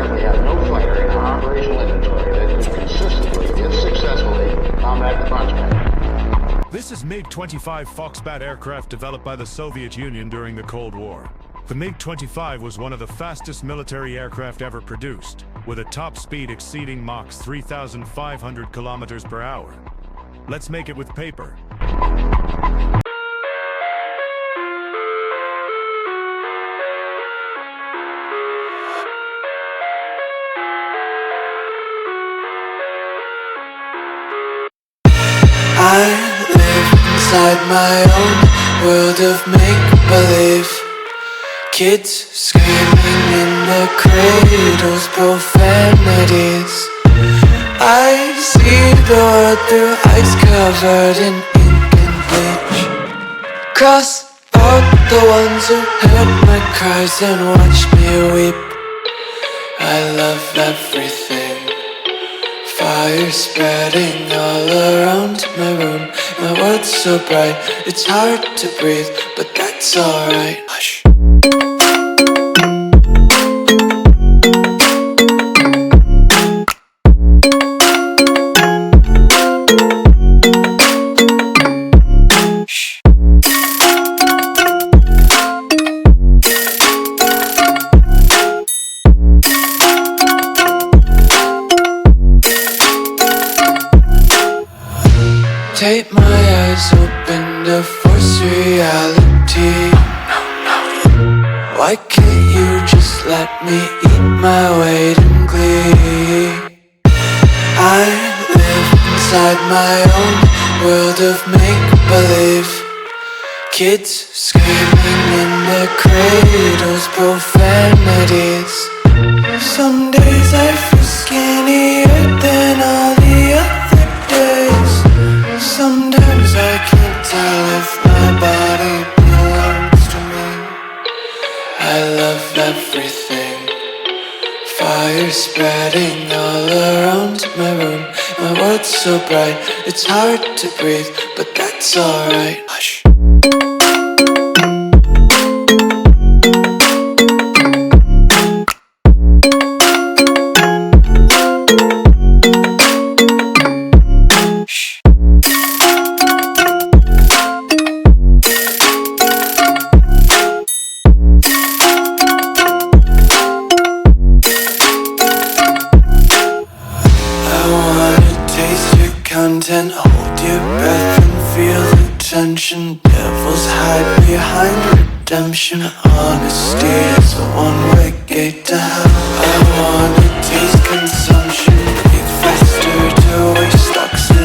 currently have no fighter in our operational inventory that can consistently, if successfully, combat the Foxbat. This is MiG-25 Foxbat aircraft developed by the Soviet Union during the Cold War. The MiG-25 was one of the fastest military aircraft ever produced, with a top speed exceeding Mach 3,500 kilometers per hour. Let's make it with paper. I live inside my own world of make-believe. Kids screaming in their cradles, profanities. I see the world through ice covered in ink and bleach. Cross out the ones who heard my cries and watched me weep. I love everything. Fire spreading all around my room. My world's so bright, it's hard to breathe, but that's alright. Hush. Tape my eyes open to force reality. Why can't you just let me eat my weight in glee? I live inside my own world of make-believe. Kids screaming in their cradles, profanities. Some days I feel skinnier than all the other days. Sometimes I can't tell if my body belongs to me. I love everything. Fire spreading all around my room. My world's so bright, it's hard to breathe, but that's alright. Hush. Content, hold your breath and feel the tension. Devils hide behind redemption. Honesty is a one-way gate to hell.